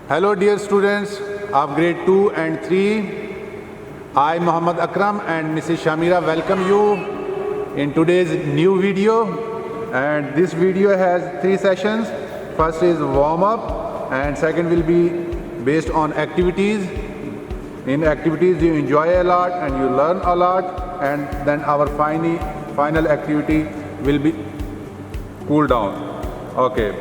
Hello dear students of grade 2 and 3. I Muhammad Akram and Mrs. Shamira welcome you in today's new video, and this video has 3 sessions. First is warm up and second will be based on activities. In activities you enjoy a lot and you learn a lot, and then our final activity will be cool down. Okay,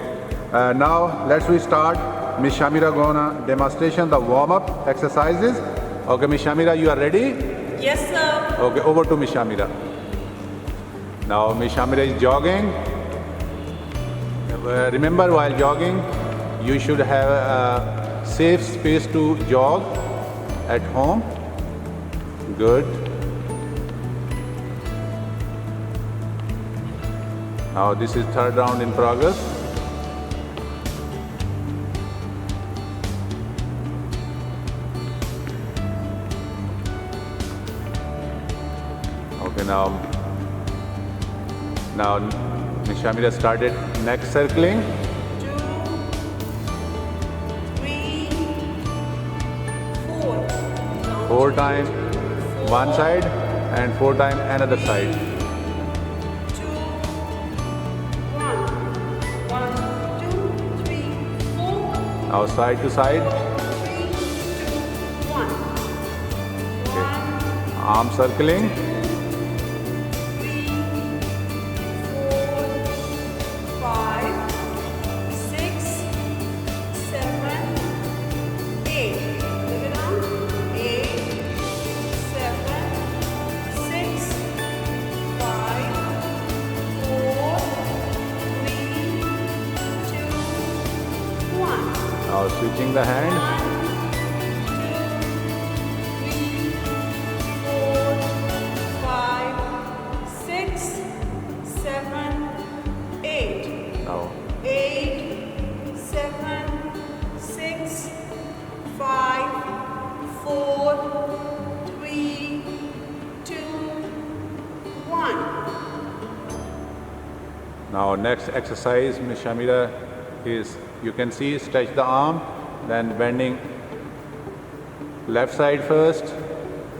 now let's we start. Miss Shamira gonna demonstration the warm-up exercises. Okay, Miss Shamira, you are ready? Yes, sir. Okay, over to Miss Shamira. Now Miss Shamira is jogging. Remember, while jogging, you should have a safe space to jog at home. Good. Now this is third round in progress. Okay, now Ms. Shamira started next circling. 2, 3, 4. 4 times one side and 4 times another side. 2, 1. 1, 2, 3, 4. Now side to side. 3, 2, 1. 1, Arm circling. 3, 4, 5, 6, 7, 8. Look it on. 8, 7, 6, 5, 4, 3, 2, 1. Now switching the hand. 8. Now 8, 7, 6, 5, 4, 3, 2, 1. Now next exercise, Ms. Shamira, is you can see stretch the arm, then bending left side first.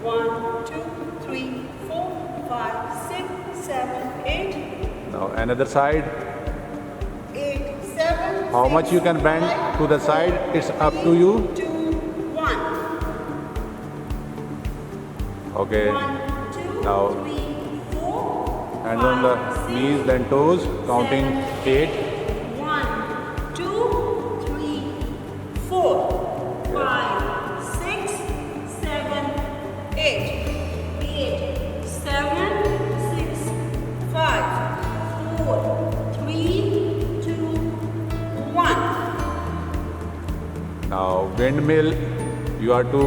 1, 2, 3, 4, 5, 6, 7, 8. Now another side. 8, 7. How much you can bend to the side, it's up to you. 2, 1. Okay. 1, 2, Now 3, 4. hands on the knees, then toes, counting 8. 1, 2, 3, 4, 5, 6, 7, 8. 8, 7, 6, 5, 4, 3, 2, 1. Now windmill, you have to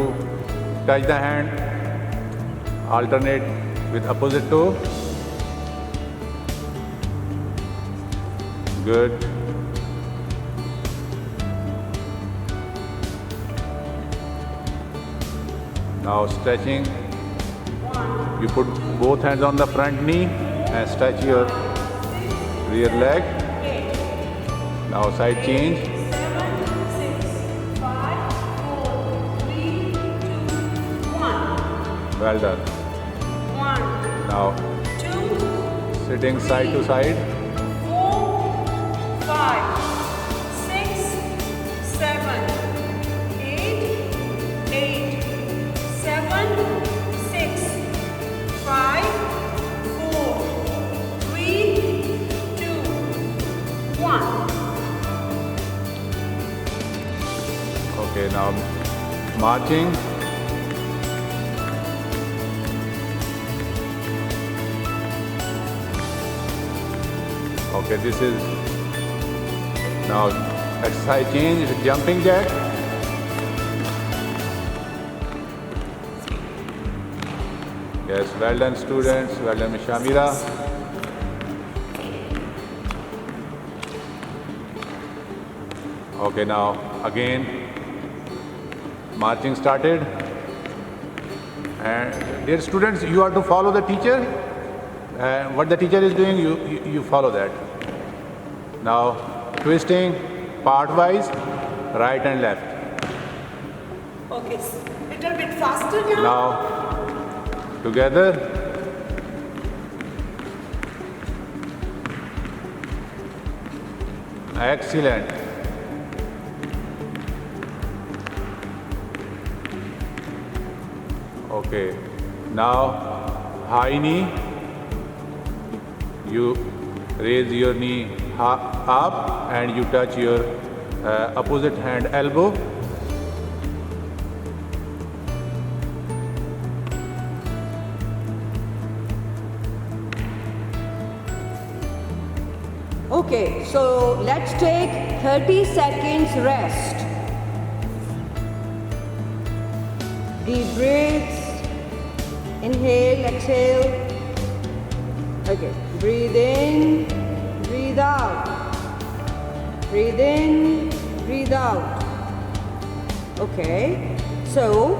touch the hand, alternate with opposite toe. Good. Now stretching. You put both hands on the front knee and stretch your rear leg. Now side change. 7, 6, 5, 4, 3, 2, 1. Well done. 1, Now 2, sitting side to side. 4, 5, 6, 7, 8, 8, 7, 6, 5, 4, 3, 2, 1. Okay, now marching. Okay, this is now exercise change, jumping jack. Yes, well done students, well done Ms. Shamira. Okay, now again marching started. And dear students, you have to follow the teacher. What the teacher is doing, you follow that. Now twisting part wise, right and left. Okay, little bit faster now. Now, together. Excellent. Okay. Now, high knee. You raise your knee up and you touch your opposite hand elbow. Okay, so let's take 30 seconds rest. Deep breaths. Inhale, exhale. Okay, breathe in, breathe out. Breathe in, breathe out. Okay, so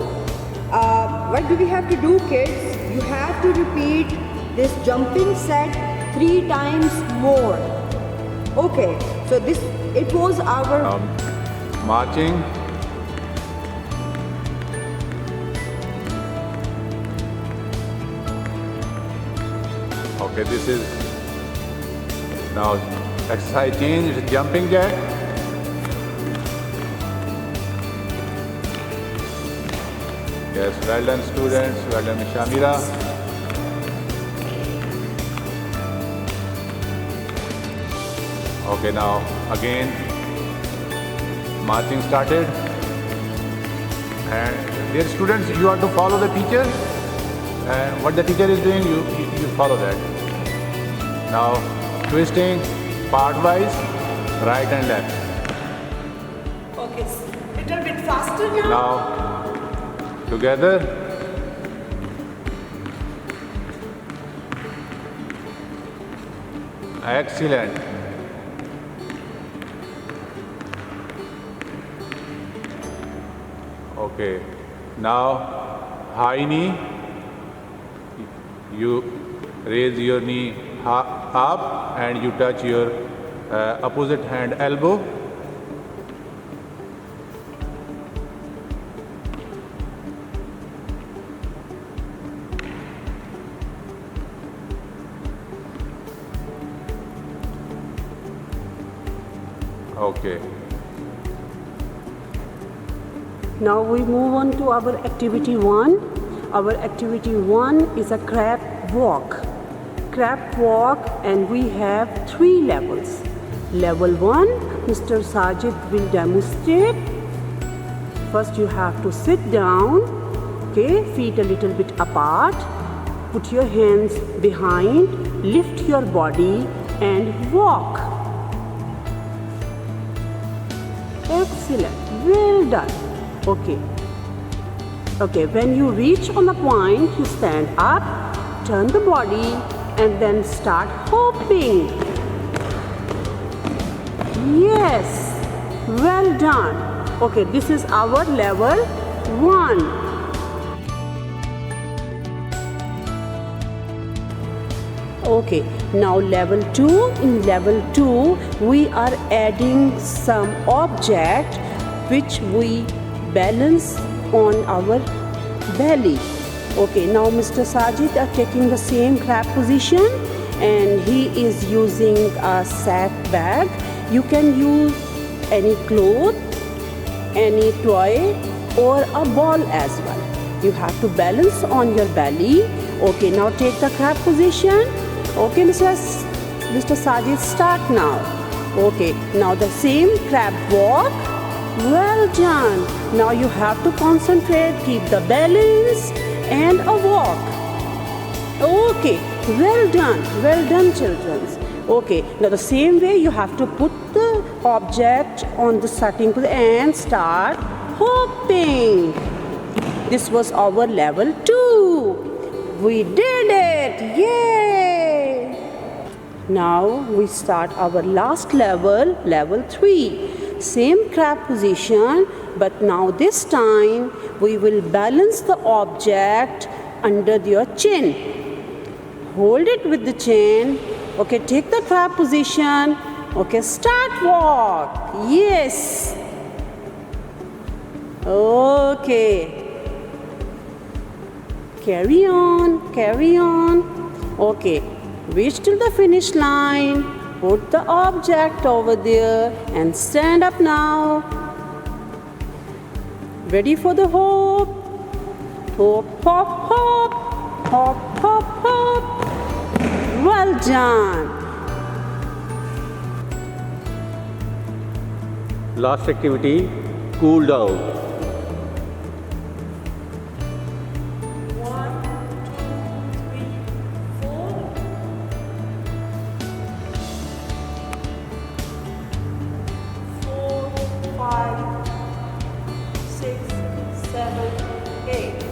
what do we have to do, kids? You have to repeat this jumping set 3 times more. Okay, so it was our Marching. Okay, this is now exercise change. It's jumping jack. Yes, well done students. Well done Ms. Shamira. Okay, now again marching started, and dear students, you are to follow the teacher, and what the teacher is doing, you follow that. Now twisting part wise, right and left. Okay, little bit faster now. Now together. Excellent. Okay, now high knee. You raise your knee up and you touch your opposite hand elbow. Okay. Now we move on to our activity 1. Our activity 1 is a crab walk. Crab walk, and we have 3 levels. Level 1, Mr. Sajid will demonstrate. First you have to sit down, okay, feet a little bit apart. Put your hands behind, lift your body and walk. Excellent, well done. Okay, when you reach on the point, you stand up, turn the body and then start hopping. Yes, well done. Okay, this is our level 1. Okay, now level 2. In level 2, we are adding some object which we balance on our belly. Okay, now Mr. Sajid are taking the same crab position and he is using a sack bag. You can use any cloth, any toy or a ball as well. You have to balance on your belly. Okay, now take the crab position. Okay, Mr. Sajid, start now. Okay, now the same crab walk. Well done. Now you have to concentrate, keep the balance and a walk. Okay, well done children. Okay, now the same way you have to put the object on the starting position and start hopping. This was our level 2. We did it, yay! Now we start our last level, level 3. Same crab position, but now this time we will balance the object under your chin. Hold it with the chin. Okay, take the crab position. Okay, start walk. Yes. Okay. Carry on, carry on. Okay, reach to the finish line. Put the object over there and stand up now. Ready for the hop? Hop, hop, hop. Hop, hop, hop. Well done. Last activity, cool down. 1, 2, 3, 4. 4, 5, 6, 7, 8.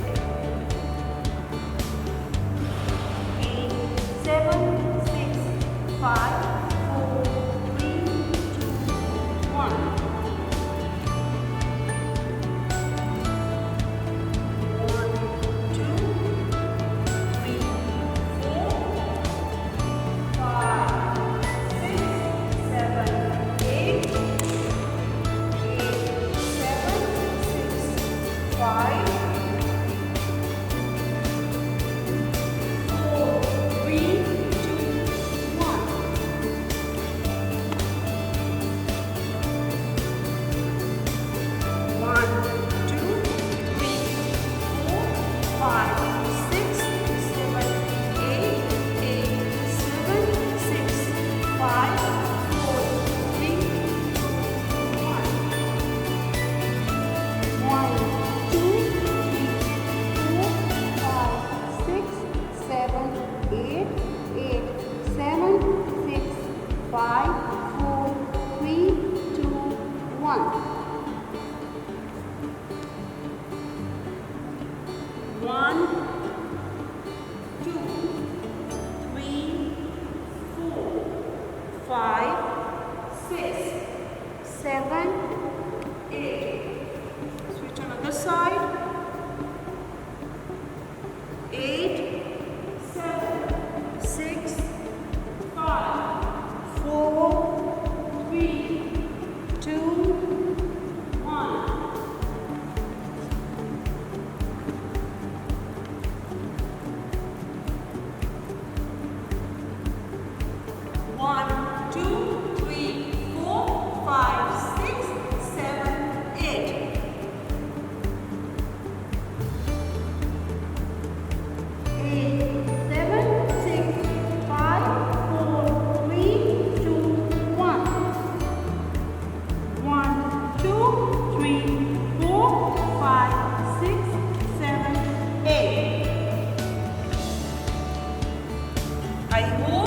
7, 6, 5, 4, 3, 2, 1. 1, 2, 3, 4, 5, 6, 7, 8. Switch on other side. 8, 7, 6, 5, 4, 3, 2, 1. 1, 2, 3, 4, 5, 6, 7, 8. 8, 7, 6, 5, 4, 3, 2, 1. 1, 2, 3, 4, 5, 6, 7, 8. I hope